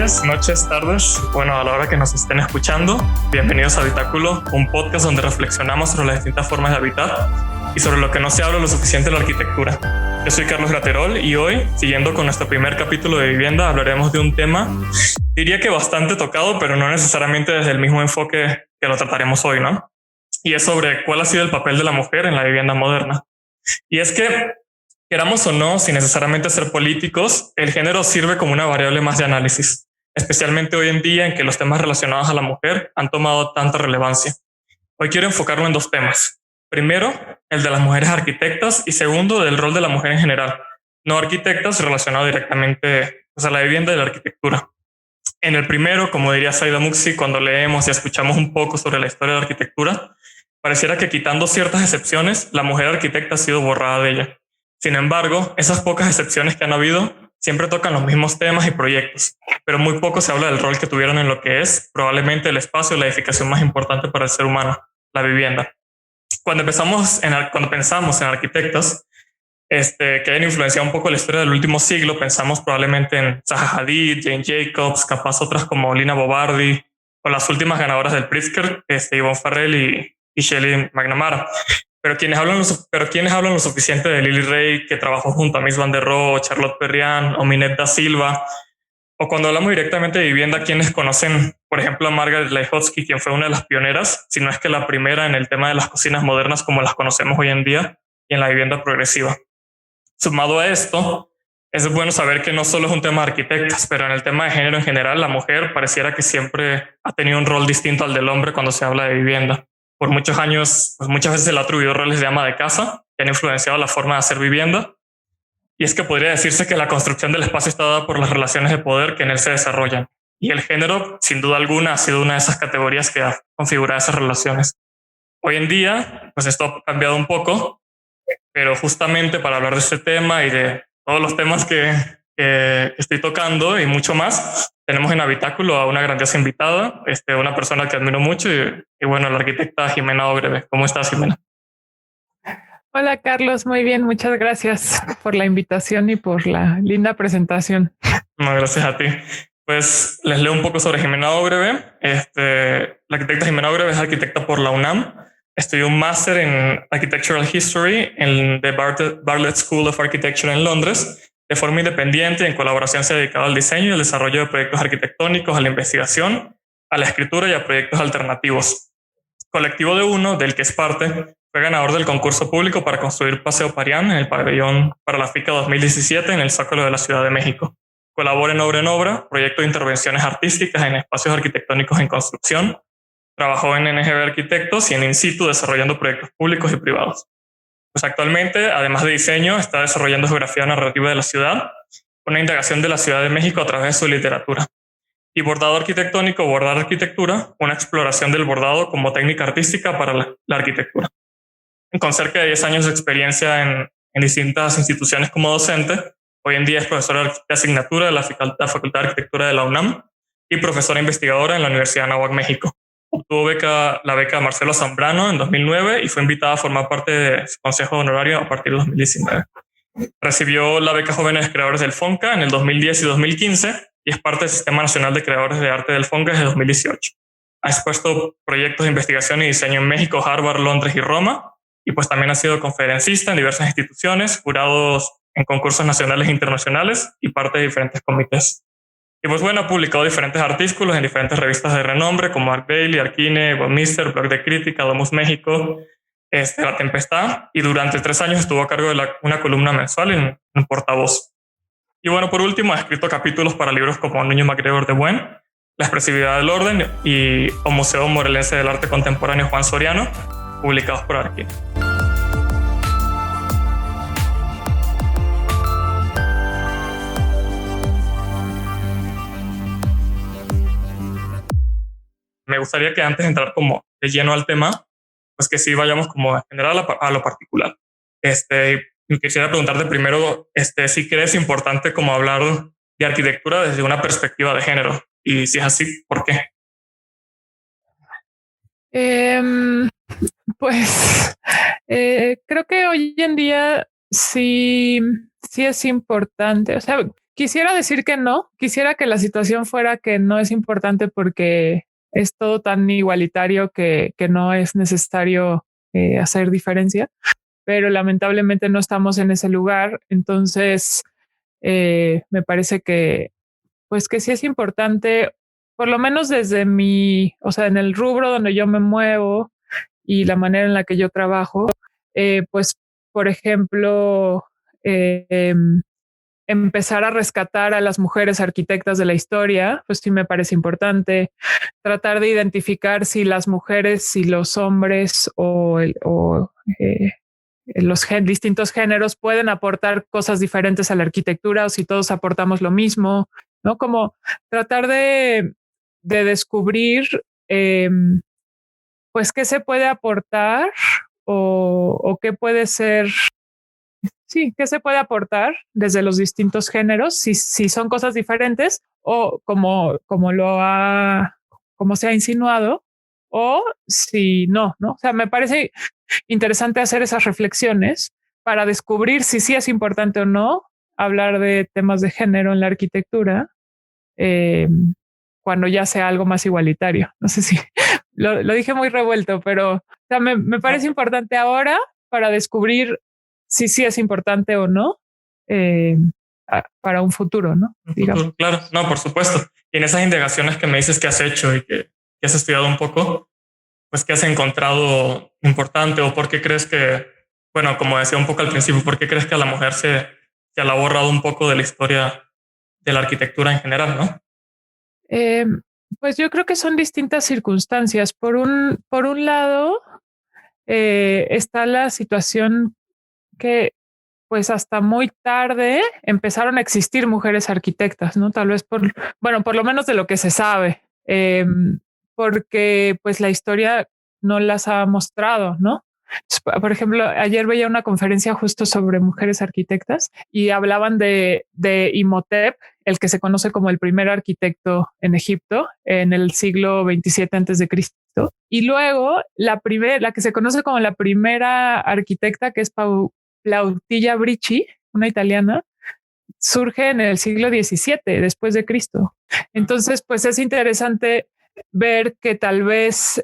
días, noches, tardes. Bueno, a la hora que nos estén escuchando, bienvenidos a Habitáculo, un podcast donde reflexionamos sobre las distintas formas de habitar y sobre lo que no se habla lo suficiente de la arquitectura. Yo soy Carlos Graterol y hoy, siguiendo con nuestro primer capítulo de vivienda, hablaremos de un tema, diría que bastante tocado, pero no necesariamente desde el mismo enfoque que lo trataremos hoy, ¿no? Y es sobre cuál ha sido el papel de la mujer en la vivienda moderna. Y es que, queramos o no, sin necesariamente ser políticos, el género sirve como una variable más de análisis, especialmente hoy en día en que los temas relacionados a la mujer han tomado tanta relevancia. Hoy quiero enfocarlo en dos temas. Primero, el de las mujeres arquitectas y segundo, del rol de la mujer en general, no arquitectas relacionado directamente a la vivienda y la arquitectura. En el primero, como diría Saida Muxi, cuando leemos y escuchamos un poco sobre la historia de la arquitectura, pareciera que quitando ciertas excepciones, la mujer arquitecta ha sido borrada de ella. Sin embargo, esas pocas excepciones que han habido siempre tocan los mismos temas y proyectos, pero muy poco se habla del rol que tuvieron en lo que es probablemente el espacio y la edificación más importante para el ser humano, la vivienda. Cuando pensamos en arquitectos que hayan influenciado un poco la historia del último siglo, pensamos probablemente en Zaha Hadid, Jane Jacobs, capaz otras como Lina Bobardi o las últimas ganadoras del Pritzker, Yvonne Farrell y Shelley McNamara. Pero quienes hablan lo suficiente de Lily Ray, que trabajó junto a Mies van der Rohe, Charlotte Perriand o Minette da Silva, o cuando hablamos directamente de vivienda, quienes conocen, por ejemplo, a Margaret Leihotzky, quien fue una de las pioneras, si no es que la primera en el tema de las cocinas modernas como las conocemos hoy en día y en la vivienda progresiva. Sumado a esto, es bueno saber que no solo es un tema de arquitectas, pero en el tema de género en general, la mujer pareciera que siempre ha tenido un rol distinto al del hombre cuando se habla de vivienda. Por muchos años, pues muchas veces se le ha atribuido roles de ama de casa que han influenciado la forma de hacer vivienda. Y es que podría decirse que la construcción del espacio está dada por las relaciones de poder que en él se desarrollan. Y el género, sin duda alguna, ha sido una de esas categorías que ha configurado esas relaciones. Hoy en día, pues esto ha cambiado un poco, pero justamente para hablar de este tema y de todos los temas que estoy tocando y mucho más, tenemos en Habitáculo a una grandiosa invitada, una persona que admiro mucho y bueno, la arquitecta Jimena Ogreve. ¿Cómo estás, Jimena? Hola Carlos, muy bien, muchas gracias por la invitación y por la linda presentación. No, gracias a ti. Pues les leo un poco sobre Jimena Ogreve. La arquitecta Jimena Ogreve es arquitecta por la UNAM. Estudió un máster en Architectural History en The Bartlett School of Architecture en Londres. De forma independiente y en colaboración se ha dedicado al diseño y al desarrollo de proyectos arquitectónicos, a la investigación, a la escritura y a proyectos alternativos. Colectivo de Uno, del que es parte, fue ganador del concurso público para construir Paseo Parián en el pabellón para la FICA 2017 en el Zócalo de la Ciudad de México. Colabora en Obra, proyecto de intervenciones artísticas en espacios arquitectónicos en construcción. Trabajó en NGB Arquitectos y en In Situ desarrollando proyectos públicos y privados. Pues actualmente, además de diseño, está desarrollando geografía narrativa de la ciudad, una indagación de la Ciudad de México a través de su literatura. Y bordado arquitectónico, bordar arquitectura, una exploración del bordado como técnica artística para la arquitectura. Con cerca de 10 años de experiencia en distintas instituciones como docente, hoy en día es profesora de asignatura de la Facultad de Arquitectura de la UNAM y profesora investigadora en la Universidad de Anáhuac, México. Obtuvo la beca Marcelo Zambrano en 2009 y fue invitada a formar parte de su consejo honorario a partir de 2019. Recibió la beca Jóvenes Creadores del FONCA en el 2010 y 2015 y es parte del Sistema Nacional de Creadores de Arte del FONCA desde 2018. Ha expuesto proyectos de investigación y diseño en México, Harvard, Londres y Roma, y pues también ha sido conferencista en diversas instituciones, jurados en concursos nacionales e internacionales y parte de diferentes comités. Y pues bueno, ha publicado diferentes artículos en diferentes revistas de renombre como Art Bailey, Arquine, Webmister, Blog de Crítica, Domus México, La Tempestad, y durante 3 años estuvo a cargo de una columna mensual en Portavoz. Y bueno, por último, ha escrito capítulos para libros como Nuño MacGregor de Buen, La expresividad del orden y O Museo Morelense del Arte Contemporáneo Juan Soriano, publicados por Arquine. Me gustaría que antes de entrar como de lleno al tema, pues que sí vayamos como en general a lo particular. Quisiera preguntarte primero, si crees importante como hablar de arquitectura desde una perspectiva de género, y si es así, ¿por qué? Pues creo que hoy en día sí es importante. O sea, quisiera decir que no, quisiera que la situación fuera que no es importante porque es todo tan igualitario que no es necesario hacer diferencia, pero lamentablemente no estamos en ese lugar. Entonces, me parece que, pues que sí es importante, por lo menos desde mi, o sea, en el rubro donde yo me muevo y la manera en la que yo trabajo, pues, por ejemplo, empezar a rescatar a las mujeres arquitectas de la historia, pues sí me parece importante. Tratar de identificar si las mujeres, si los hombres los distintos géneros pueden aportar cosas diferentes a la arquitectura o si todos aportamos lo mismo, ¿no? Como tratar de descubrir, eh, pues, qué se puede aportar o qué puede ser. Sí, ¿qué se puede aportar desde los distintos géneros? Si son cosas diferentes o como se ha insinuado, o si no, ¿no? O sea, me parece interesante hacer esas reflexiones para descubrir si sí es importante o no hablar de temas de género en la arquitectura, eh, cuando ya sea algo más igualitario. No sé si lo dije muy revuelto, pero o sea, me parece importante ahora para descubrir si sí es importante o no, eh, para un futuro, ¿no? Un futuro, claro. No, por supuesto. Y en esas indagaciones que me dices que has hecho y que has estudiado un poco, pues ¿qué has encontrado importante o por qué crees que, bueno, como decía un poco al principio, por qué crees que a la mujer se la ha borrado un poco de la historia de la arquitectura en general, ¿no? Eh, pues yo creo que son distintas circunstancias. Por un lado, está la situación que pues hasta muy tarde empezaron a existir mujeres arquitectas, ¿no? Tal vez bueno, por lo menos de lo que se sabe, porque pues la historia no las ha mostrado, ¿no? Por ejemplo, ayer veía una conferencia justo sobre mujeres arquitectas y hablaban de Imhotep, el que se conoce como el primer arquitecto en Egipto en el siglo 27 antes de Cristo. Y luego la que se conoce como la primera arquitecta, que es Plautilla Bricci, una italiana, surge en el siglo XVII después de Cristo. Entonces, pues es interesante ver que tal vez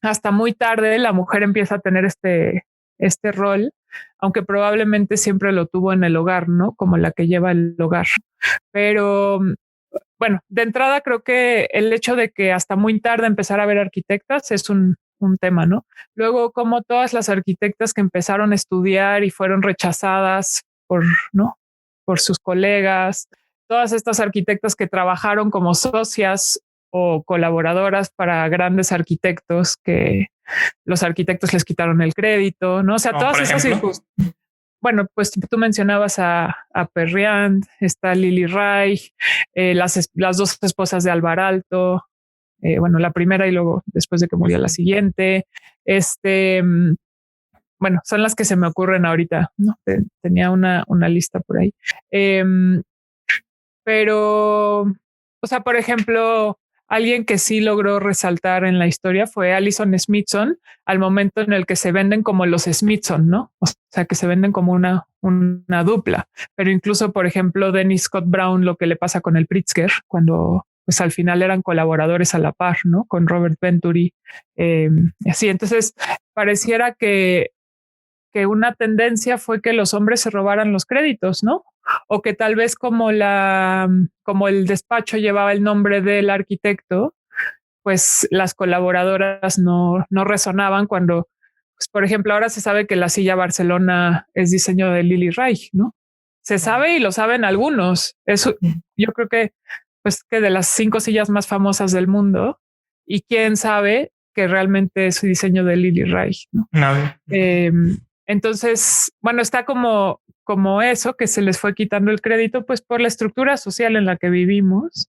hasta muy tarde la mujer empieza a tener este rol, aunque probablemente siempre lo tuvo en el hogar, ¿no? Como la que lleva el hogar. Pero bueno, de entrada creo que el hecho de que hasta muy tarde empezar a ver arquitectas es un tema, ¿no? Luego, como todas las arquitectas que empezaron a estudiar y fueron rechazadas ¿no? Por sus colegas, todas estas arquitectas que trabajaron como socias o colaboradoras para grandes arquitectos que los arquitectos les quitaron el crédito, ¿no? O sea, todas esas circunstancias. Bueno, pues tú mencionabas a Perriand, está Lili Reich, las dos esposas de Alvar Aalto, bueno, la primera y luego después de que murió la siguiente. Bueno, son las que se me ocurren ahorita, ¿no? Tenía una lista por ahí. Pero, o sea, por ejemplo, alguien que sí logró resaltar en la historia fue Alison Smithson al momento en el que se venden como los Smithson, ¿no? O sea, que se venden como una dupla. Pero incluso, por ejemplo, Dennis Scott Brown, lo que le pasa con el Pritzker, cuando pues al final eran colaboradores a la par, ¿no? Con Robert Venturi. Así, entonces pareciera que una tendencia fue que los hombres se robaran los créditos, ¿no? O que tal vez como el despacho llevaba el nombre del arquitecto, pues las colaboradoras no resonaban cuando, pues, por ejemplo, ahora se sabe que la silla Barcelona es diseño de Lili Reich, ¿no? Se sabe y lo saben algunos. Eso, yo creo que, pues, que de las 5 sillas más famosas del mundo, y quién sabe que realmente es su diseño de Lili Reich, ¿no? Entonces, bueno, está como eso que se les fue quitando el crédito, pues por la estructura social en la que vivimos.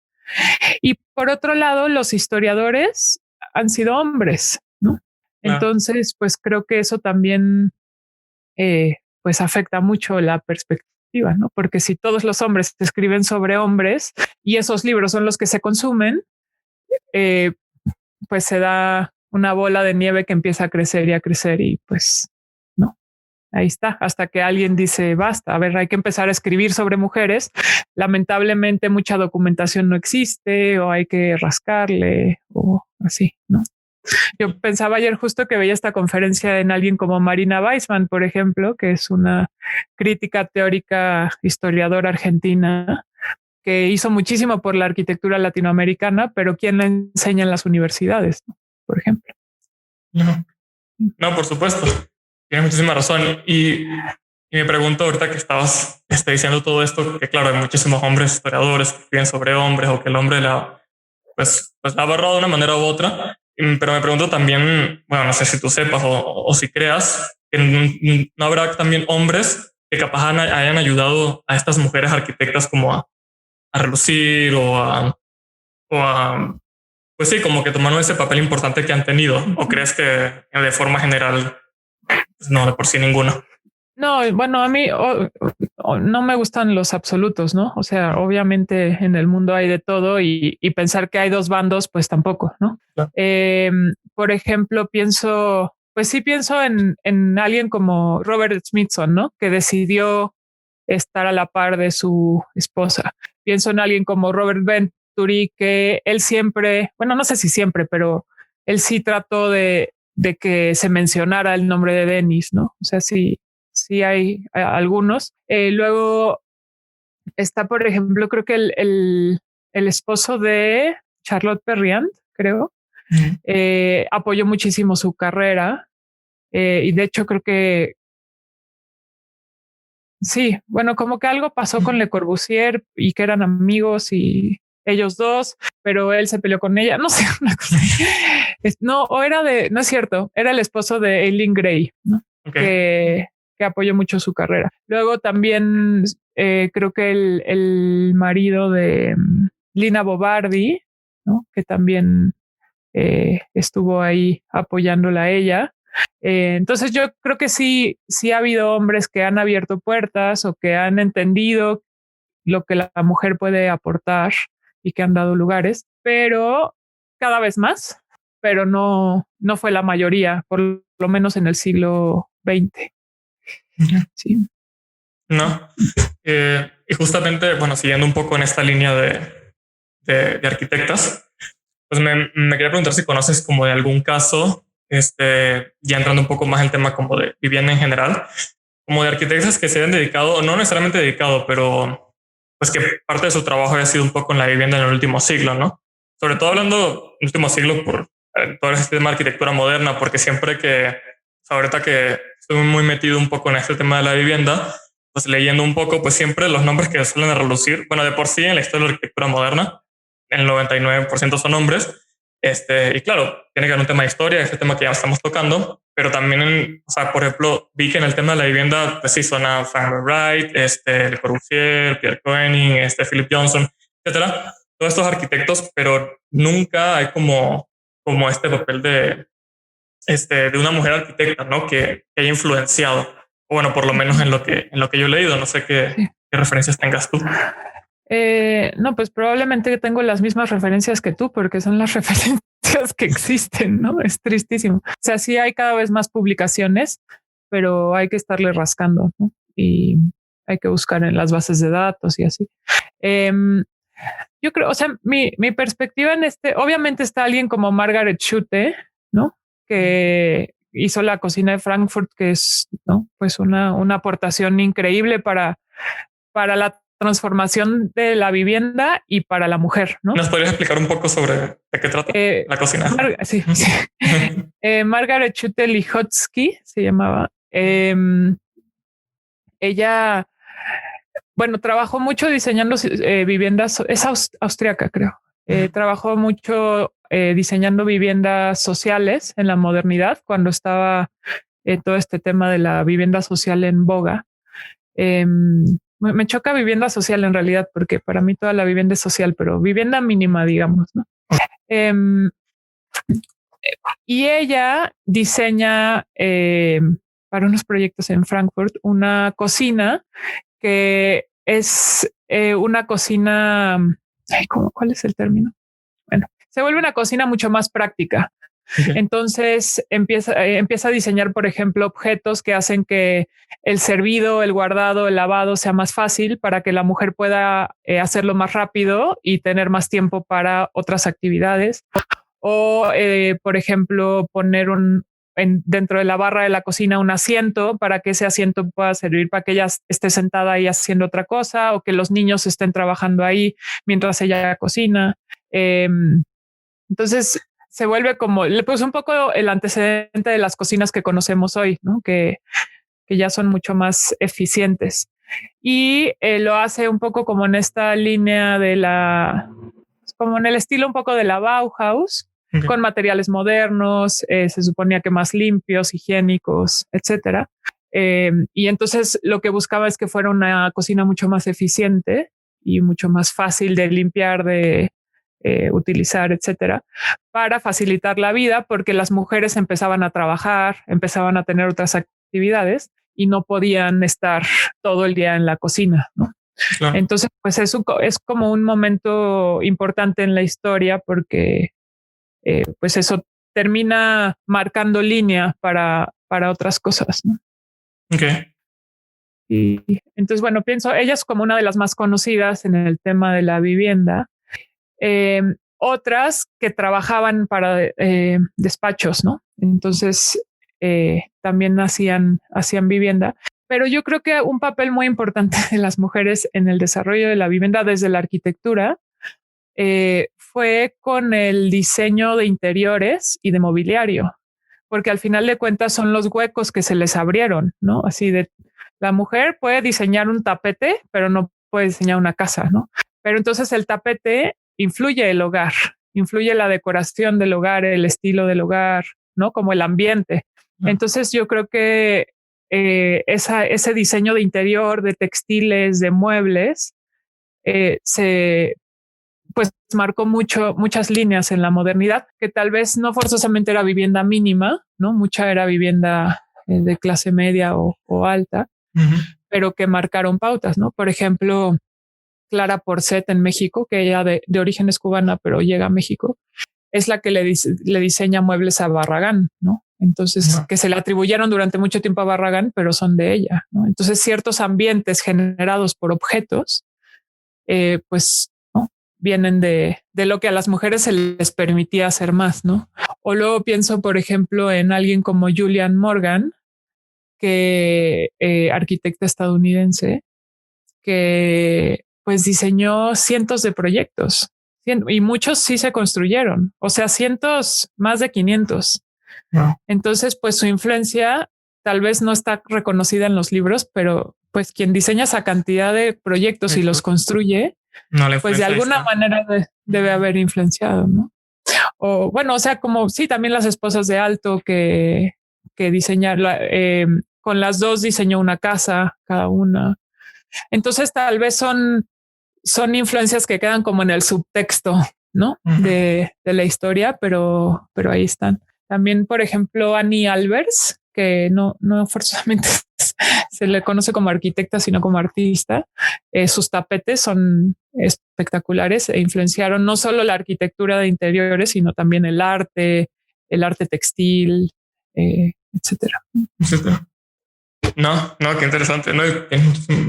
Y por otro lado, los historiadores han sido hombres, ¿no? Entonces, pues creo que eso también pues afecta mucho la perspectiva, ¿no? Porque si todos los hombres escriben sobre hombres y esos libros son los que se consumen, pues se da una bola de nieve que empieza a crecer y pues, ¿no? ahí está, hasta que alguien dice basta, a ver, hay que empezar a escribir sobre mujeres. Lamentablemente mucha documentación no existe o hay que rascarle o así, ¿no? Yo pensaba ayer justo que veía esta conferencia en alguien como Marina Weissman, por ejemplo, que es una crítica teórica historiadora argentina que hizo muchísimo por la arquitectura latinoamericana, pero ¿quién la enseña en las universidades, ¿no? Por ejemplo? No, por supuesto. Tienes muchísima razón. Y me pregunto ahorita que estabas diciendo todo esto, que claro, hay muchísimos hombres historiadores que escriben sobre hombres o que el hombre pues la ha barrado de una manera u otra. Pero me pregunto también, bueno, no sé si tú sepas o si creas que no habrá también hombres que capaz hayan ayudado a estas mujeres arquitectas como a relucir pues sí, como que tomaron ese papel importante que han tenido. ¿O crees que de forma general, pues no, de por sí ninguno? No, bueno, a mí no me gustan los absolutos, ¿no? O sea, obviamente en el mundo hay de todo y pensar que hay dos bandos, pues tampoco, ¿no? Claro. Por ejemplo, pienso en alguien como Robert Smithson, ¿no? Que decidió estar a la par de su esposa. Pienso en alguien como Robert Venturi, que él siempre, bueno, no sé si siempre, pero él sí trató de que se mencionara el nombre de Dennis, ¿no? O sea, sí hay algunos. Luego está, por ejemplo, creo que el esposo de Charlotte Perriand, creo, apoyó muchísimo su carrera. Y de hecho creo que sí, bueno, como que algo pasó con Le Corbusier y que eran amigos y ellos dos, pero él se peleó con ella. No sé, una cosa. No, o era no es cierto, era el esposo de Eileen Gray, ¿no? Okay. Que apoyó mucho su carrera. Luego también creo que el marido de Lina Bobardi, ¿no? Que también estuvo ahí apoyándola a ella. Entonces yo creo que sí ha habido hombres que han abierto puertas o que han entendido lo que la mujer puede aportar y que han dado lugares, pero cada vez más, pero no fue la mayoría, por lo menos en el siglo XX. Sí. No. Y justamente, bueno, siguiendo un poco en esta línea de arquitectas, pues me quería preguntar si conoces como de algún caso, ya entrando un poco más en el tema como de vivienda en general, como de arquitectas que se hayan dedicado, no necesariamente dedicado, pero pues que parte de su trabajo haya sido un poco en la vivienda en el último siglo, ¿no? Sobre todo hablando del último siglo por todo este tema de arquitectura moderna, porque siempre que, ahorita que estoy muy metido un poco en este tema de la vivienda, pues leyendo un poco, pues siempre los nombres que suelen relucir, bueno, de por sí en la historia de la arquitectura moderna, el 99% son hombres. Y claro, tiene que haber un tema de historia, este tema que ya estamos tocando, pero también, o sea, por ejemplo, vi que en el tema de la vivienda, pues sí, suena Frank Wright, Le Corbusier, Pierre Koenig, Philip Johnson, etcétera. Todos estos arquitectos, pero nunca hay como este papel de una mujer arquitecta, ¿no? Que haya influenciado, o bueno, por lo menos en lo que yo he leído. No sé qué referencias tengas tú. No, pues probablemente tengo las mismas referencias que tú, porque son las referencias que existen, ¿no? Es tristísimo. O sea, sí hay cada vez más publicaciones, pero hay que estarle rascando, ¿no? Y hay que buscar en las bases de datos y así. Yo creo, o sea, mi perspectiva en obviamente está alguien como Margaret Schute, ¿no? Que hizo la cocina de Frankfurt, que es, ¿no? Pues una aportación increíble para la transformación de la vivienda y para la mujer, ¿no? ¿Nos podrías explicar un poco sobre de qué trata la cocina? Sí. Margaret Schute-Lihotzky se llamaba. Ella, bueno, trabajó mucho diseñando viviendas, es austriaca, creo. Trabajó mucho diseñando viviendas sociales en la modernidad, cuando estaba todo este tema de la vivienda social en boga. Me choca vivienda social en realidad, porque para mí toda la vivienda es social, pero vivienda mínima, digamos, ¿no? Y ella diseña para unos proyectos en Frankfurt una cocina que es una cocina, ¿cuál es el término? Bueno, se vuelve una cocina mucho más práctica. Okay. Entonces empieza a diseñar, por ejemplo, objetos que hacen que el servido, el guardado, el lavado sea más fácil para que la mujer pueda hacerlo más rápido y tener más tiempo para otras actividades. O, por ejemplo, poner dentro de la barra de la cocina un asiento para que ese asiento pueda servir para que ella esté sentada ahí haciendo otra cosa, o que los niños estén trabajando ahí mientras ella cocina. Entonces se vuelve como pues un poco el antecedente de las cocinas que conocemos hoy, ¿no? Que ya son mucho más eficientes. Y lo hace un poco como en esta línea como en el estilo un poco de la Bauhaus, okay, con materiales modernos, se suponía que más limpios, higiénicos, etcétera. Y entonces lo que buscaba es que fuera una cocina mucho más eficiente y mucho más fácil de limpiar, de utilizar, etcétera, para facilitar la vida, porque las mujeres empezaban a trabajar, empezaban a tener otras actividades y no podían estar todo el día en la cocina, ¿no? Claro. Entonces, pues eso es como un momento importante en la historia, porque pues eso termina marcando línea para otras cosas, ¿no? Okay. Y entonces, bueno, pienso ella es como una de las más conocidas en el tema de la vivienda. Otras que trabajaban para despachos, ¿no? Entonces también hacían vivienda. Pero yo creo que un papel muy importante de las mujeres en el desarrollo de la vivienda desde la arquitectura fue con el diseño de interiores y de mobiliario, porque al final de cuentas son los huecos que se les abrieron, ¿no? Así de la mujer puede diseñar un tapete, pero no puede diseñar una casa, ¿no? Pero entonces el tapete influye el hogar, influye la decoración del hogar, el estilo del hogar, ¿no? Como el ambiente. Entonces yo creo que ese diseño de interior, de textiles, de muebles, se pues marcó muchas líneas en la modernidad, que tal vez no forzosamente era vivienda mínima, ¿no? Mucha era vivienda de clase media o alta, pero que marcaron pautas, ¿no? Por ejemplo, Clara Porcet en México, que ella de origen es cubana, pero llega a México, es la que le diseña muebles a Barragán, ¿no? Entonces, que se le atribuyeron durante mucho tiempo a Barragán, pero son de ella, ¿no? Entonces, ciertos ambientes generados por objetos, pues, ¿no? Vienen de lo que a las mujeres se les permitía hacer más, ¿no? O luego pienso, por ejemplo, en alguien como Julian Morgan, que arquitecta estadounidense, que pues diseñó cientos de proyectos y muchos sí se construyeron, o sea, cientos, más de 500. Wow. Entonces, pues su influencia tal vez no está reconocida en los libros, pero pues quien diseña esa cantidad de proyectos y los construye, pues de alguna manera debe haber influenciado, ¿no? O bueno, o sea, como sí, también las esposas de Alto que diseñaron, con las dos diseñó una casa cada una. Entonces tal vez son influencias que quedan como en el subtexto, ¿no? De la historia, pero ahí están. También, por ejemplo, Annie Albers, que no forzosamente se le conoce como arquitecta, sino como artista. Sus tapetes son espectaculares e influenciaron no solo la arquitectura de interiores, sino también el arte textil, etcétera. No, qué interesante. No,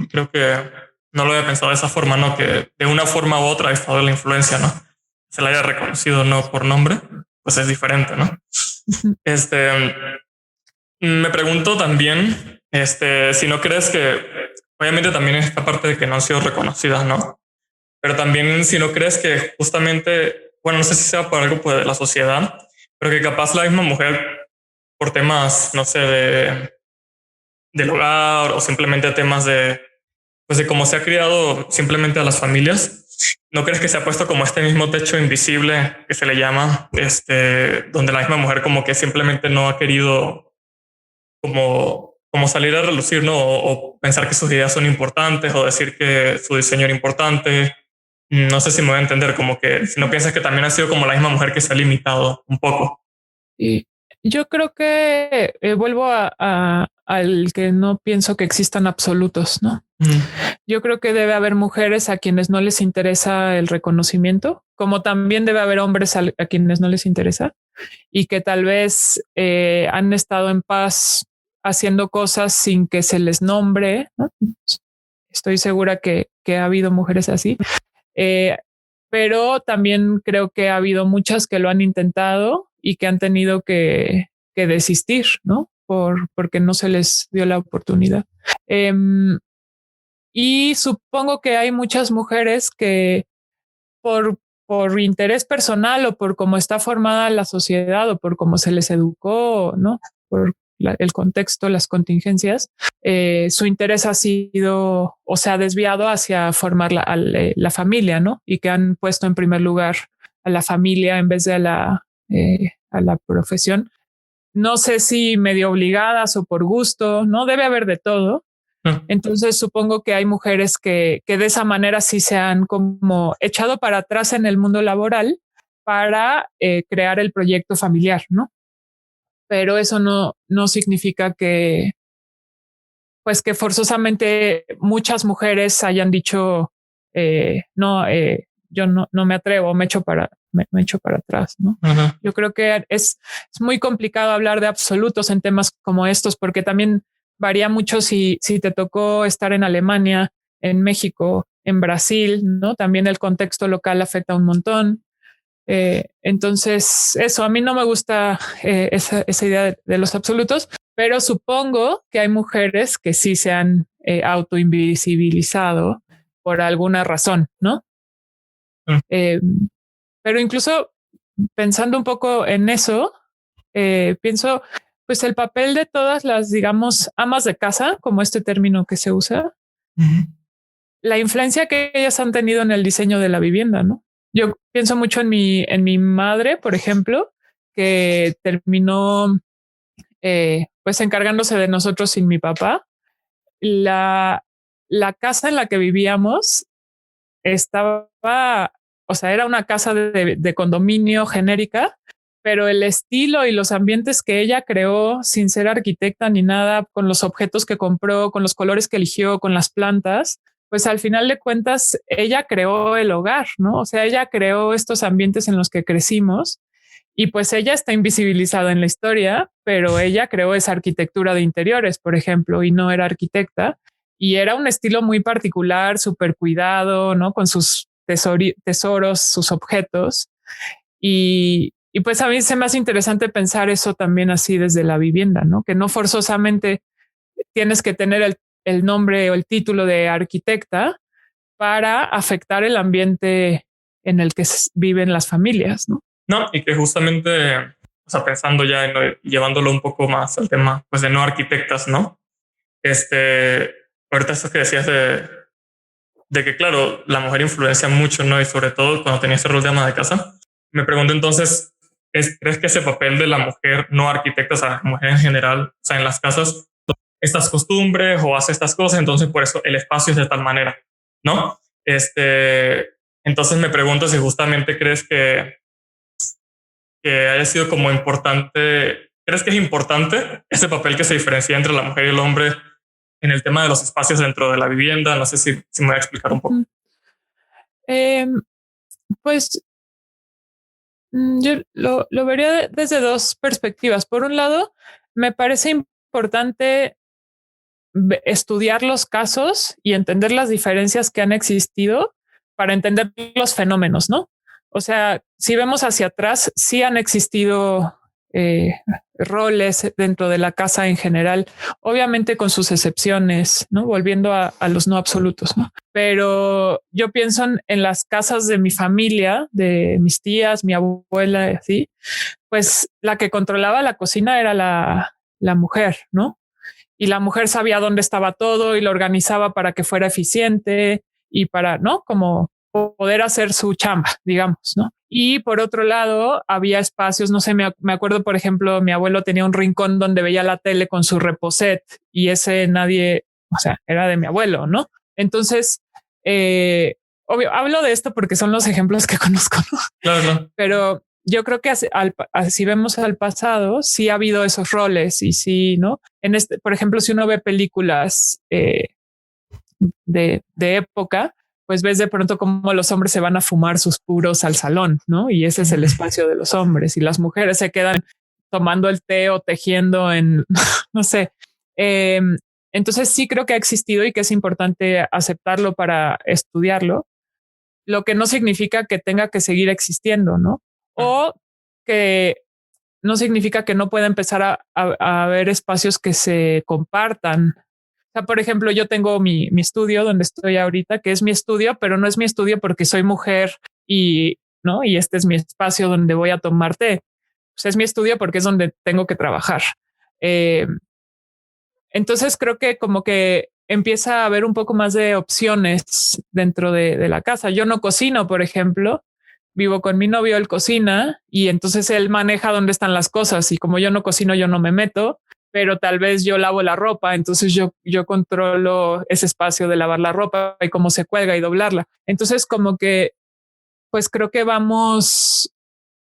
creo que no lo había pensado de esa forma, ¿no? Que de una forma u otra ha estado la influencia, ¿no? Se la haya reconocido no por nombre, pues es diferente, ¿no? Me pregunto también, si no crees que, obviamente también esta parte de que no han sido reconocidas, ¿no? Pero también si no crees que justamente, bueno, no sé si sea por algo pues, de la sociedad, pero que capaz la misma mujer, por temas, no sé, del hogar o simplemente temas de cómo se ha criado simplemente a las familias, ¿no crees que se ha puesto como este mismo techo invisible que se le llama, donde la misma mujer como que simplemente no ha querido como salir a relucir, ¿no? O pensar que sus ideas son importantes o decir que su diseño era importante? No sé si me voy a entender, como que si no piensas que también ha sido como la misma mujer que se ha limitado un poco. Y yo creo que vuelvo al que no pienso que existan absolutos, ¿no? Yo creo que debe haber mujeres a quienes no les interesa el reconocimiento, como también debe haber hombres a quienes no les interesa. y que tal vez han estado en paz haciendo cosas sin que se les nombre, ¿no? Estoy segura que ha habido mujeres así, pero también creo que ha habido muchas que lo han intentado y que han tenido que desistir, ¿no? Porque no se les dio la oportunidad. Y supongo que hay muchas mujeres que por interés personal o por cómo está formada la sociedad o por cómo se les educó, ¿no? Por el contexto, las contingencias, su interés ha sido o se ha desviado hacia formar la familia, ¿no? Y que han puesto en primer lugar a la familia en vez de a la profesión. No sé si medio obligadas o por gusto, ¿no? Debe haber de todo. Entonces supongo que hay mujeres que de esa manera sí se han como echado para atrás en el mundo laboral para crear el proyecto familiar, ¿no? Pero eso no significa que, pues que forzosamente muchas mujeres hayan dicho, no, yo no me atrevo, me echo para atrás, ¿no? Uh-huh. Yo creo que es muy complicado hablar de absolutos en temas como estos, porque también varía mucho si te tocó estar en Alemania, en México, en Brasil, ¿no? También el contexto local afecta un montón. Entonces, eso, a mí no me gusta esa idea de los absolutos, pero supongo que hay mujeres que sí se han autoinvisibilizado por alguna razón, ¿no? Pero incluso pensando un poco en eso, pienso, pues el papel de todas las, digamos, amas de casa, como este término que se usa, la influencia que ellas han tenido en el diseño de la vivienda, ¿no? Yo pienso mucho en mi madre, por ejemplo, que terminó pues encargándose de nosotros sin mi papá. La casa en la que vivíamos estaba, o sea, era una casa de condominio genérica, pero el estilo y los ambientes que ella creó sin ser arquitecta ni nada, con los objetos que compró, con los colores que eligió, con las plantas, pues al final de cuentas ella creó el hogar, ¿no? O sea, ella creó estos ambientes en los que crecimos y pues ella está invisibilizada en la historia, pero ella creó esa arquitectura de interiores, por ejemplo, y no era arquitecta. Y era un estilo muy particular, súper cuidado, ¿no? Con sus tesoros, sus objetos. Y pues a mí se me hace interesante pensar eso también así desde la vivienda, ¿no? Que no forzosamente tienes que tener el nombre o el título de arquitecta para afectar el ambiente en el que viven las familias, ¿no? No, y que justamente, o sea, pensando ya en llevándolo un poco más al tema, pues de no arquitectas, ¿no? Ahorita esto que decías de que, claro, la mujer influencia mucho, ¿no? Y sobre todo cuando tenía ese rol de ama de casa. Me pregunto entonces, ¿crees que ese papel de la mujer no arquitecta, o sea, la mujer en general, o sea, en las casas, estas costumbres o hace estas cosas, entonces por eso el espacio es de tal manera, ¿no? Entonces me pregunto si justamente crees que haya sido como importante, ¿crees que es importante ese papel que se diferencia entre la mujer y el hombre en el tema de los espacios dentro de la vivienda? No sé si me voy a explicar un poco. Pues yo lo vería desde dos perspectivas. Por un lado, me parece importante estudiar los casos y entender las diferencias que han existido para entender los fenómenos, ¿no? O sea, si vemos hacia atrás, sí han existido roles dentro de la casa en general, obviamente con sus excepciones, ¿no? Volviendo a los no absolutos, ¿no? Pero yo pienso en las casas de mi familia, de mis tías, mi abuela, así, pues la que controlaba la cocina era la mujer, ¿no? Y la mujer sabía dónde estaba todo y lo organizaba para que fuera eficiente y para, ¿no? Como poder hacer su chamba, digamos, ¿no? Y por otro lado, había espacios, no sé, me acuerdo, por ejemplo, mi abuelo tenía un rincón donde veía la tele con su reposet y ese nadie, o sea, era de mi abuelo, ¿no? Entonces, obvio, hablo de esto porque son los ejemplos que conozco, ¿no? Claro. Pero yo creo que así vemos al pasado, sí ha habido esos roles y sí, ¿no? Por ejemplo, si uno ve películas de época, pues ves de pronto cómo los hombres se van a fumar sus puros al salón, ¿no? Y ese es el espacio de los hombres y las mujeres se quedan tomando el té o tejiendo en, no sé. Entonces sí creo que ha existido y que es importante aceptarlo para estudiarlo, lo que no significa que tenga que seguir existiendo, ¿no? O que no significa que no pueda empezar a haber espacios que se compartan. O sea, por ejemplo, yo tengo mi estudio donde estoy ahorita, que es mi estudio, pero no es mi estudio porque soy mujer y no, y este es mi espacio donde voy a tomar té. Pues es mi estudio porque es donde tengo que trabajar. Entonces creo que como que empieza a haber un poco más de opciones dentro de la casa. Yo no cocino, por ejemplo, vivo con mi novio, él cocina y entonces él maneja dónde están las cosas y como yo no cocino, yo no me meto, pero tal vez yo lavo la ropa, entonces yo controlo ese espacio de lavar la ropa y cómo se cuelga y doblarla. Entonces como que, pues creo que vamos,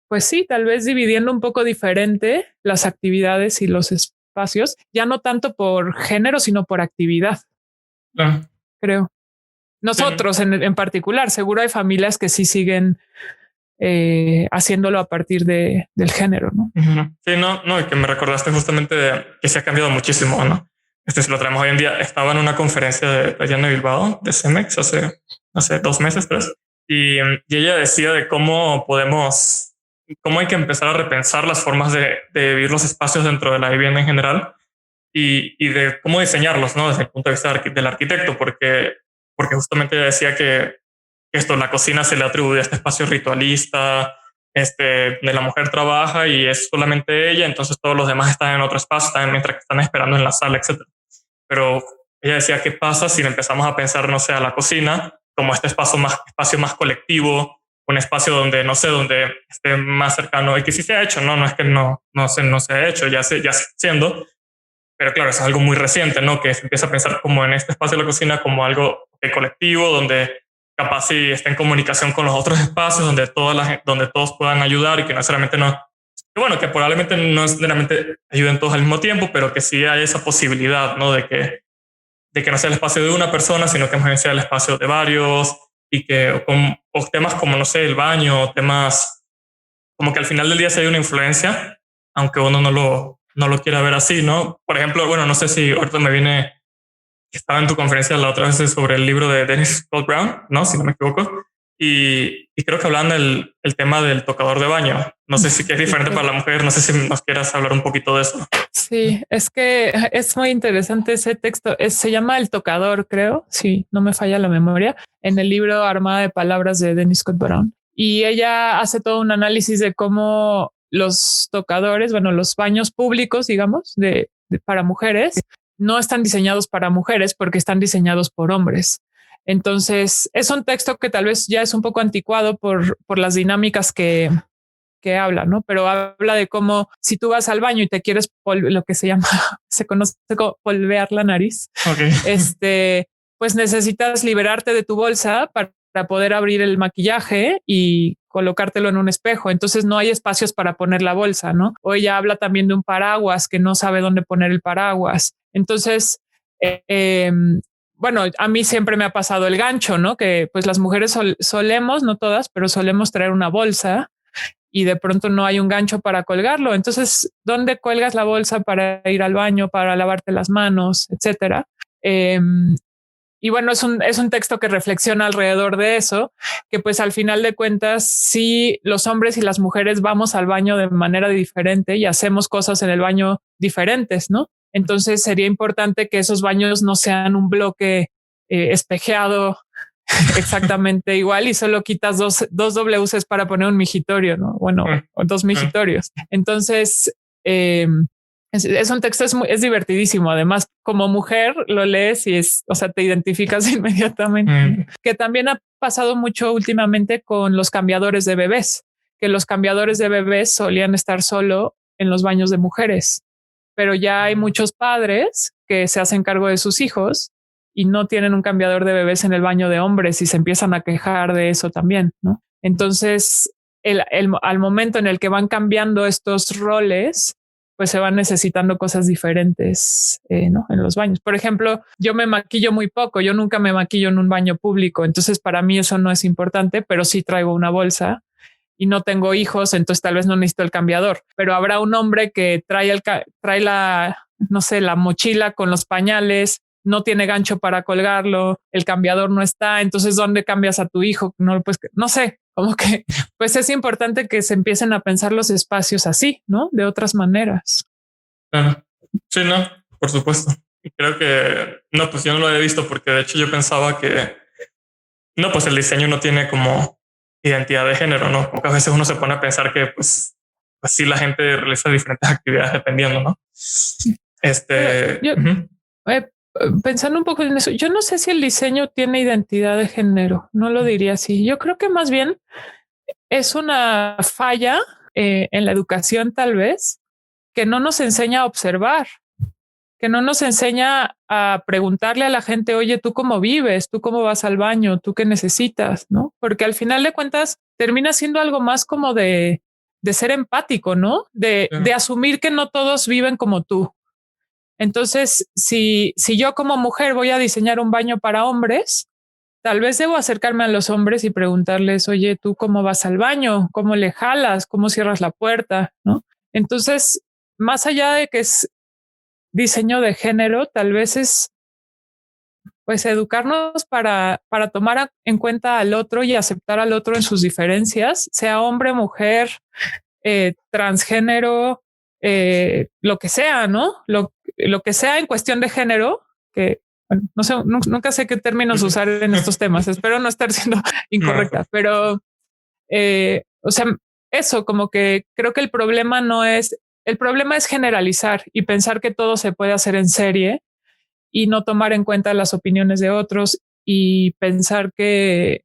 pues sí, tal vez dividiendo un poco diferente las actividades y los espacios, ya no tanto por género, sino por actividad, creo. Nosotros en particular, seguro hay familias que sí siguen haciéndolo a partir del género, ¿no? Sí, no, y que me recordaste justamente de que se ha cambiado muchísimo, ¿no? Si lo traemos hoy en día, estaba en una conferencia de allá en Bilbao, de CEMEX, hace 2 meses, 3, y ella decía de cómo hay que empezar a repensar las formas de vivir los espacios dentro de la vivienda en general y de cómo diseñarlos, ¿no? Desde el punto de vista del arquitecto, porque justamente ella decía que la cocina se le atribuye a este espacio ritualista, de la mujer trabaja y es solamente ella, entonces todos los demás están en otro espacio, también mientras que están esperando en la sala, etc. Pero ella decía, ¿qué pasa si empezamos a pensar, no sé, a la cocina como este espacio más colectivo, un espacio donde, no sé, donde esté más cercano y que sí se ha hecho, no es que no se ha hecho, ya se está haciendo, pero claro, es algo muy reciente, ¿no? Que se empieza a pensar como en este espacio de la cocina como algo colectivo, donde capaz si está en comunicación con los otros espacios, donde todos puedan ayudar y que no necesariamente que probablemente no necesariamente ayuden todos al mismo tiempo, pero que sí hay esa posibilidad, ¿no? De que no sea el espacio de una persona, sino que más bien sea el espacio de varios y que o temas como, no sé, el baño, temas como que al final del día se hay una influencia, aunque uno no lo quiera ver así, ¿no? Por ejemplo, bueno, no sé si ahorita me viene, estaba en tu conferencia la otra vez sobre el libro de Dennis Scott Brown, ¿no? Si no me equivoco. Y creo que hablan del tema del tocador de baño. No sé si es diferente para la mujer. No sé si nos quieras hablar un poquito de eso. Sí, es que es muy interesante ese texto. Se llama El Tocador, creo. Sí, no me falla la memoria. En el libro Armada de Palabras de Dennis Scott Brown. Y ella hace todo un análisis de cómo los tocadores, bueno, los baños públicos, digamos, para mujeres, no están diseñados para mujeres porque están diseñados por hombres. Entonces es un texto que tal vez ya es un poco anticuado por las dinámicas que habla, ¿no? Pero habla de cómo si tú vas al baño y te quieres lo que se conoce como polvear la nariz, okay. Pues necesitas liberarte de tu bolsa para poder abrir el maquillaje y colocártelo en un espejo. Entonces no hay espacios para poner la bolsa, ¿no? O ella habla también de un paraguas que no sabe dónde poner el paraguas. Entonces, bueno, a mí siempre me ha pasado el gancho, ¿no? Que pues las mujeres solemos, no todas, pero solemos traer una bolsa y de pronto no hay un gancho para colgarlo. Entonces, ¿dónde cuelgas la bolsa para ir al baño, para lavarte las manos, etcétera? Y bueno, es un texto que reflexiona alrededor de eso, que pues al final de cuentas, sí, los hombres y las mujeres vamos al baño de manera diferente y hacemos cosas en el baño diferentes, ¿no? Entonces sería importante que esos baños no sean un bloque espejeado exactamente igual y solo quitas dos WCs para poner un migitorio, ¿no? Bueno, o 2 migitorios. Entonces, es un texto, es divertidísimo. Además, como mujer lo lees y te identificas inmediatamente. Que también ha pasado mucho últimamente con los cambiadores de bebés, que los cambiadores de bebés solían estar solo en los baños de mujeres, pero ya hay muchos padres que se hacen cargo de sus hijos y no tienen un cambiador de bebés en el baño de hombres y se empiezan a quejar de eso también, ¿no? Entonces, al momento en el que van cambiando estos roles, pues se van necesitando cosas diferentes, ¿no? En los baños. Por ejemplo, yo me maquillo muy poco, yo nunca me maquillo en un baño público, entonces para mí eso no es importante, pero sí traigo una bolsa y no tengo hijos, entonces tal vez no necesito el cambiador, pero habrá un hombre que trae la, no sé, la mochila con los pañales, no tiene gancho para colgarlo, el cambiador no está, entonces ¿dónde cambias a tu hijo? No, pues no sé, como que pues es importante que se empiecen a pensar los espacios así, ¿no? De otras maneras. Claro. Sí, no, por supuesto. Y creo que no, pues yo no lo había visto porque de hecho yo pensaba que no, pues el diseño no tiene como identidad de género, ¿no? Pocas veces uno se pone a pensar que pues sí la gente realiza diferentes actividades dependiendo, ¿no? Yo, pensando un poco en eso, yo no sé si el diseño tiene identidad de género, no lo diría así. Yo creo que más bien es una falla en la educación tal vez, que no nos enseña a observar, que no nos enseña a preguntarle a la gente, oye, ¿tú cómo vives? ¿Tú cómo vas al baño? ¿Tú qué necesitas? ¿No? Porque al final de cuentas termina siendo algo más como de ser empático, ¿no? De asumir que no todos viven como tú. Entonces, si yo como mujer voy a diseñar un baño para hombres, tal vez debo acercarme a los hombres y preguntarles, oye, ¿tú cómo vas al baño? ¿Cómo le jalas? ¿Cómo cierras la puerta? ¿No? Entonces, más allá de que es diseño de género, tal vez es pues educarnos para tomar en cuenta al otro y aceptar al otro en sus diferencias, sea hombre, mujer, transgénero, lo que sea, ¿no? Lo que sea en cuestión de género, que bueno, no sé, nunca sé qué términos usar en estos temas. Espero no estar siendo incorrecta, pero o sea, eso como que creo que el problema es generalizar y pensar que todo se puede hacer en serie y no tomar en cuenta las opiniones de otros y pensar que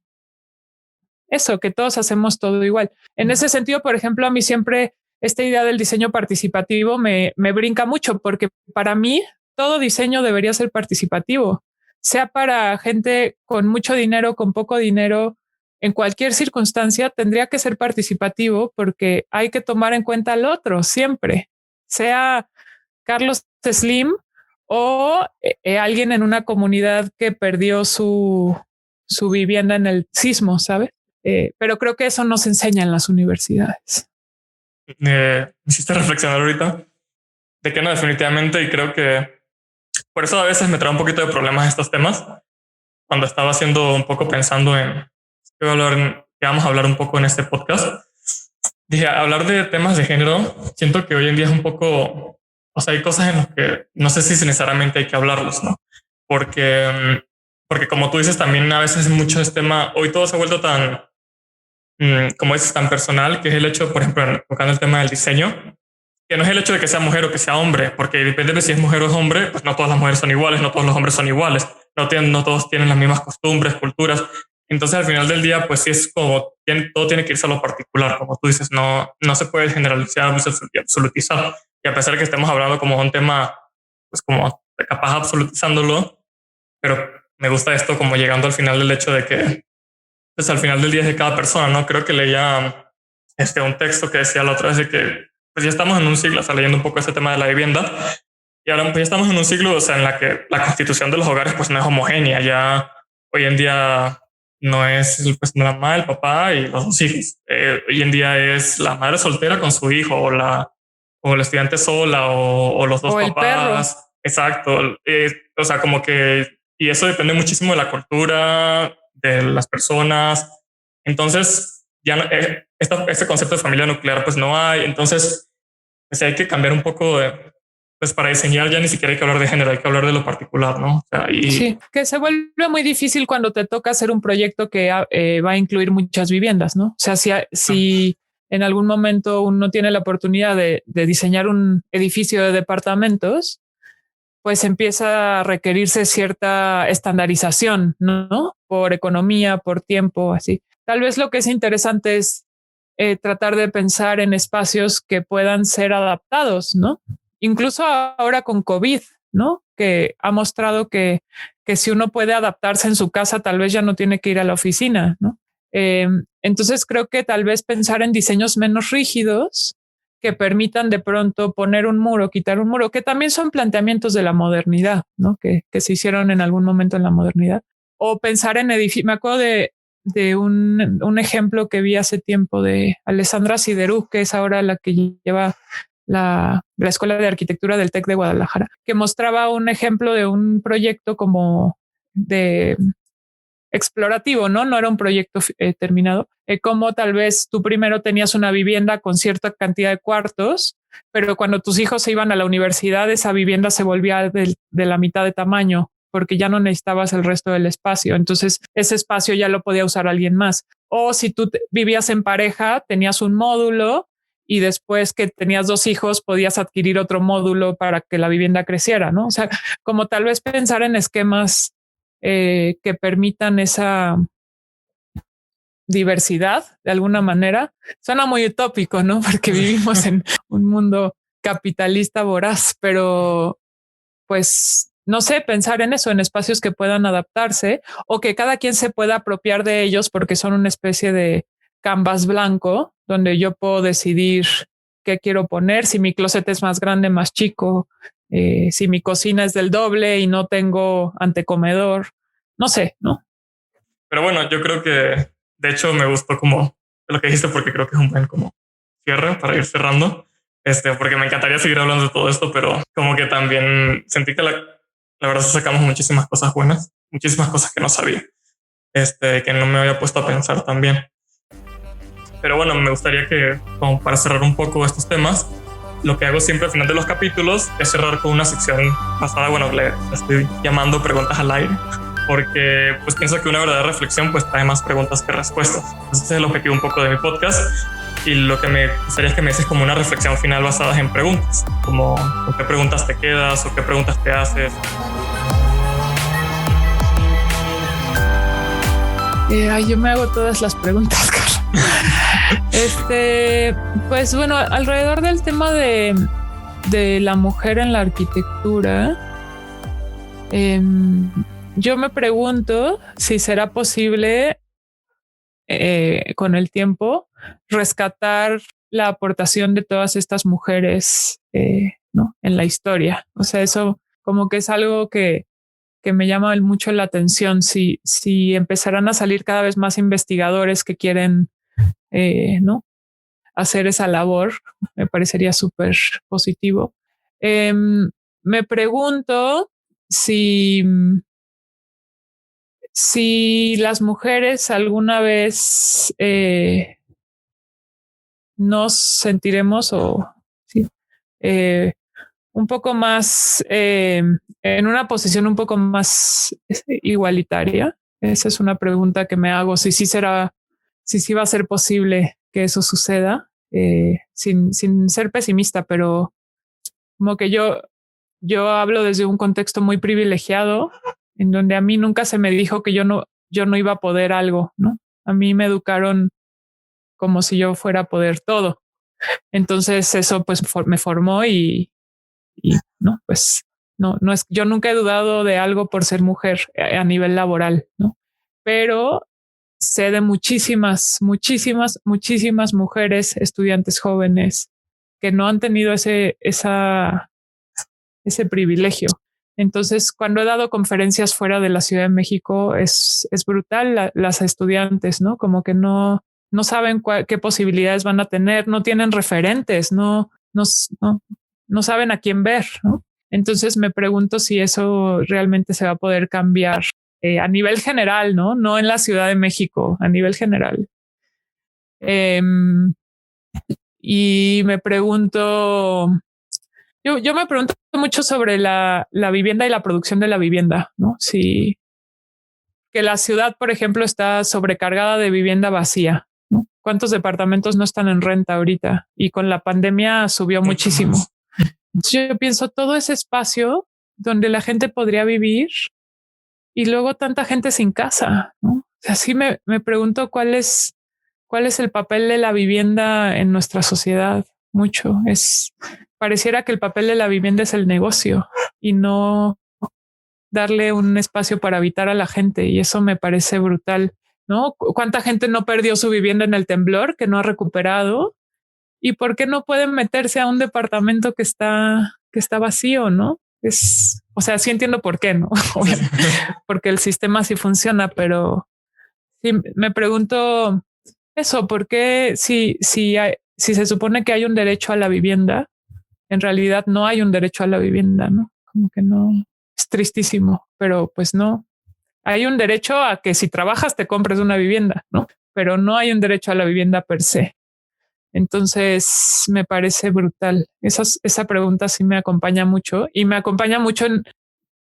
que todos hacemos todo igual. En ese sentido, por ejemplo, a mí siempre esta idea del diseño participativo me brinca mucho porque para mí todo diseño debería ser participativo, sea para gente con mucho dinero, con poco dinero, en cualquier circunstancia tendría que ser participativo porque hay que tomar en cuenta al otro siempre, sea Carlos Slim o alguien en una comunidad que perdió su vivienda en el sismo, ¿sabes? Pero creo que eso no se enseña en las universidades. Me hiciste reflexionar ahorita de que no, definitivamente, y creo que por eso a veces me trae un poquito de problemas estos temas. Cuando estaba haciendo un poco pensando en que vamos a hablar un poco en este podcast, dije, hablar de temas de género, siento que hoy en día es un poco, o sea, hay cosas en las que no sé si necesariamente hay que hablarlos, ¿no? Porque como tú dices, también a veces mucho este tema, hoy todo se ha vuelto tan, como es tan personal, que es el hecho, por ejemplo, tocando el tema del diseño, que no es el hecho de que sea mujer o que sea hombre, porque depende de si es mujer o es hombre, pues no todas las mujeres son iguales, no todos los hombres son iguales, no todos tienen las mismas costumbres, culturas. Entonces al final del día, pues sí es como todo tiene que irse a lo particular, como tú dices, no se puede generalizar y absolutizar. Y a pesar de que estemos hablando como un tema, pues como capaz absolutizándolo, pero me gusta esto como llegando al final del hecho de que pues al final del día es de cada persona, ¿no? Creo que leía un texto que decía la otra vez de que pues ya estamos en un siglo, o sea, leyendo un poco ese tema de la vivienda, y ahora pues ya estamos en un siglo, o sea, en la que la constitución de los hogares pues no es homogénea, ya hoy en día no es pues la mamá, el papá y los dos hijos. Hoy en día es la madre soltera con su hijo o la estudiante sola o los dos o papás. Exacto. O sea, como que, y eso depende muchísimo de la cultura, de las personas. Entonces, ya no, este concepto de familia nuclear pues no hay. Entonces, pues hay que cambiar un poco pues para diseñar ya ni siquiera hay que hablar de género, hay que hablar de lo particular, ¿no? O sea, sí, que se vuelve muy difícil cuando te toca hacer un proyecto que va a incluir muchas viviendas, ¿no? O sea, si en algún momento uno tiene la oportunidad de diseñar un edificio de departamentos, pues empieza a requerirse cierta estandarización, ¿no? Por economía, por tiempo, así. Tal vez lo que es interesante es tratar de pensar en espacios que puedan ser adaptados, ¿no? Incluso ahora con COVID, ¿no? Que ha mostrado que si uno puede adaptarse en su casa, tal vez ya no tiene que ir a la oficina, ¿no? Entonces creo que tal vez pensar en diseños menos rígidos que permitan de pronto poner un muro, quitar un muro, que también son planteamientos de la modernidad, ¿no? Que se hicieron en algún momento en la modernidad. O pensar en edificios. Me acuerdo de un ejemplo que vi hace tiempo de Alessandra Siderú, que es ahora la que lleva la Escuela de Arquitectura del TEC de Guadalajara, que mostraba un ejemplo de un proyecto como de explorativo, ¿no? No era un proyecto terminado. Como tal vez tú primero tenías una vivienda con cierta cantidad de cuartos, pero cuando tus hijos se iban a la universidad, esa vivienda se volvía de la mitad de tamaño porque ya no necesitabas el resto del espacio. Entonces ese espacio ya lo podía usar alguien más. O si tú vivías en pareja, tenías un módulo y después que tenías 2 hijos podías adquirir otro módulo para que la vivienda creciera, ¿no? O sea, como tal vez pensar en esquemas que permitan esa diversidad de alguna manera. Suena muy utópico, ¿no? Porque vivimos en un mundo capitalista voraz, pero pues no sé, pensar en eso, en espacios que puedan adaptarse o que cada quien se pueda apropiar de ellos porque son una especie de canvas blanco donde yo puedo decidir qué quiero poner, si mi closet es más grande, más chico, si mi cocina es del doble y no tengo antecomedor, no sé, ¿no? Pero bueno, yo creo que de hecho me gustó como lo que dijiste porque creo que es un buen como cierre para ir cerrando. Porque me encantaría seguir hablando de todo esto, pero como que también sentí que la verdad sacamos muchísimas cosas buenas, muchísimas cosas que no sabía, que no me había puesto a pensar también. Pero bueno, me gustaría que, como para cerrar un poco estos temas, lo que hago siempre al final de los capítulos es cerrar con una sección basada, bueno, le estoy llamando preguntas al aire, porque pues pienso que una verdadera reflexión pues trae más preguntas que respuestas. Entonces ese es el objetivo un poco de mi podcast y lo que me gustaría es que me dices como una reflexión final basada en preguntas, como con qué preguntas te quedas o qué preguntas te haces. Yo me hago todas las preguntas, Carlos. Pues bueno, alrededor del tema de la mujer en la arquitectura, yo me pregunto si será posible con el tiempo rescatar la aportación de todas estas mujeres ¿no? en la historia. O sea, eso como que es algo que me llama mucho la atención. Si empezarán a salir cada vez más investigadores que quieren ¿no? hacer esa labor, me parecería súper positivo. Me pregunto si las mujeres alguna vez nos sentiremos sí, un poco más en una posición un poco más igualitaria. Esa es una pregunta que me hago. Si sí va a ser posible que eso suceda, sin ser pesimista, pero como que yo hablo desde un contexto muy privilegiado en donde a mí nunca se me dijo que yo no iba a poder algo, ¿no? A mí me educaron como si yo fuera a poder todo. Entonces eso pues me formó y no, pues no es, yo nunca he dudado de algo por ser mujer a nivel laboral, ¿no? Pero sé de muchísimas mujeres, estudiantes jóvenes que no han tenido ese privilegio. Entonces, cuando he dado conferencias fuera de la Ciudad de México, es brutal las estudiantes, ¿no? Como que no saben qué posibilidades van a tener, no tienen referentes, no saben a quién ver, ¿no? Entonces me pregunto si eso realmente se va a poder cambiar a nivel general, ¿no? No en la Ciudad de México, a nivel general. Y me pregunto, yo me pregunto mucho sobre la vivienda y la producción de la vivienda, ¿no? Si que la ciudad, por ejemplo, está sobrecargada de vivienda vacía, ¿no? ¿Cuántos departamentos no están en renta ahorita? Y con la pandemia subió muchísimo. Entonces yo pienso todo ese espacio donde la gente podría vivir y luego tanta gente sin casa, ¿no? O sea, sí me pregunto cuál es el papel de la vivienda en nuestra sociedad. Mucho pareciera que el papel de la vivienda es el negocio y no darle un espacio para habitar a la gente. Y eso me parece brutal, ¿no? ¿Cuánta gente no perdió su vivienda en el temblor que no ha recuperado? ¿Y por qué no pueden meterse a un departamento que está vacío, no? O sea, sí entiendo por qué, ¿no? Porque el sistema sí funciona, pero sí me pregunto eso, ¿por qué si se supone que hay un derecho a la vivienda, en realidad no hay un derecho a la vivienda, ¿no? Como que no, es tristísimo, pero pues no. Hay un derecho a que si trabajas te compres una vivienda, ¿no? Pero no hay un derecho a la vivienda per se. Entonces me parece brutal. Esa pregunta sí me acompaña mucho y me acompaña mucho en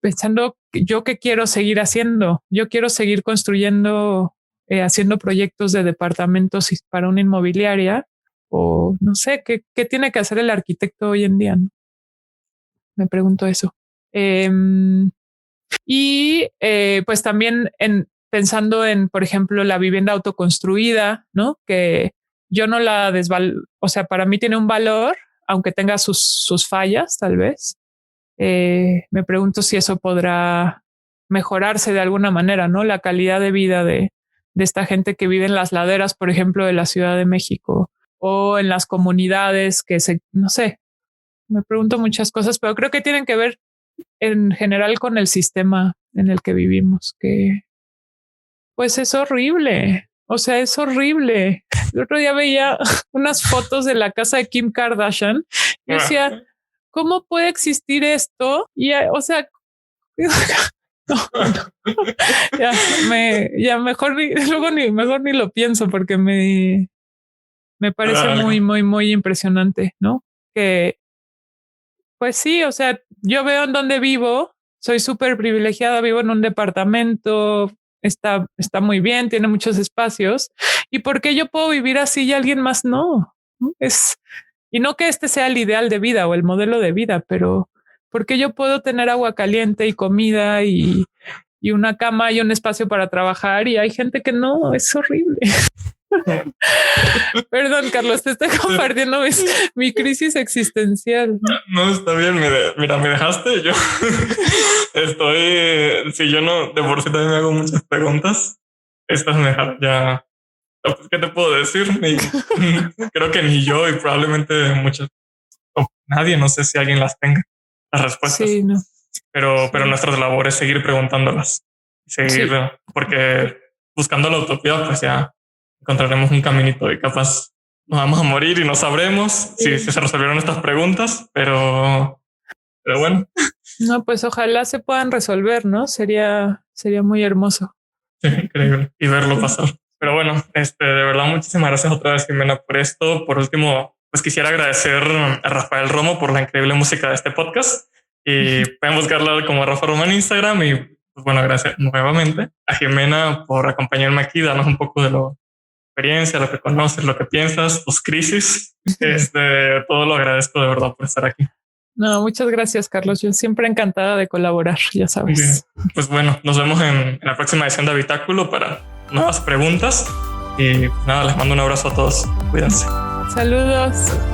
pensando yo qué quiero seguir haciendo. Yo quiero seguir construyendo, haciendo proyectos de departamentos para una inmobiliaria o no sé qué tiene que hacer el arquitecto hoy en día, ¿no? Me pregunto eso. Pues también pensando en, por ejemplo, la vivienda autoconstruida, ¿no? Que yo no la o sea, para mí tiene un valor, aunque tenga sus fallas, tal vez. Me pregunto si eso podrá mejorarse de alguna manera, ¿no? La calidad de vida de esta gente que vive en las laderas, por ejemplo, de la Ciudad de México o en las comunidades no sé, me pregunto muchas cosas, pero creo que tienen que ver en general con el sistema en el que vivimos, que pues es horrible. O sea, es horrible. El otro día veía unas fotos de la casa de Kim Kardashian y decía, ¿cómo puede existir esto? Y, o sea, ya mejor mejor ni lo pienso porque me parece muy, muy, muy impresionante, ¿no? Que pues sí, o sea, yo veo en donde vivo, soy súper privilegiada, vivo en un departamento, está muy bien, tiene muchos espacios. ¿Y por qué yo puedo vivir así y alguien más no? Y no que este sea el ideal de vida o el modelo de vida, pero ¿por qué yo puedo tener agua caliente y comida y una cama y un espacio para trabajar y hay gente que no? Es horrible. Perdón, Carlos, te estoy compartiendo mi crisis existencial. No, está bien. Mira, me dejaste. Yo si yo no, de por sí también me hago muchas preguntas. Estas me dejaron ya. ¿Qué te puedo decir? Creo que ni yo y probablemente nadie, no sé si alguien las tenga, las respuestas. Sí, no. Pero nuestra labor es seguir preguntándolas, porque buscando la utopía, pues ya encontraremos un caminito y capaz nos vamos a morir y no sabremos si se resolvieron estas preguntas, pero bueno. No, pues ojalá se puedan resolver, ¿no? Sería muy hermoso. Sí, increíble. Y verlo pasar. Pero bueno, de verdad, muchísimas gracias otra vez, Jimena, por esto. Por último, pues quisiera agradecer a Rafael Romo por la increíble música de este podcast. Y pueden buscarla como Rafa Romo en Instagram. Y pues bueno, gracias nuevamente a Jimena por acompañarme aquí, darnos un poco de la experiencia, lo que conoces, lo que piensas, tus crisis. Todo lo agradezco de verdad por estar aquí. No, muchas gracias, Carlos. Yo siempre encantada de colaborar, ya sabes. Bien. Pues bueno, nos vemos en la próxima edición de Habitáculo para nuevas preguntas. Y nada, les mando un abrazo a todos. Cuídense. Saludos.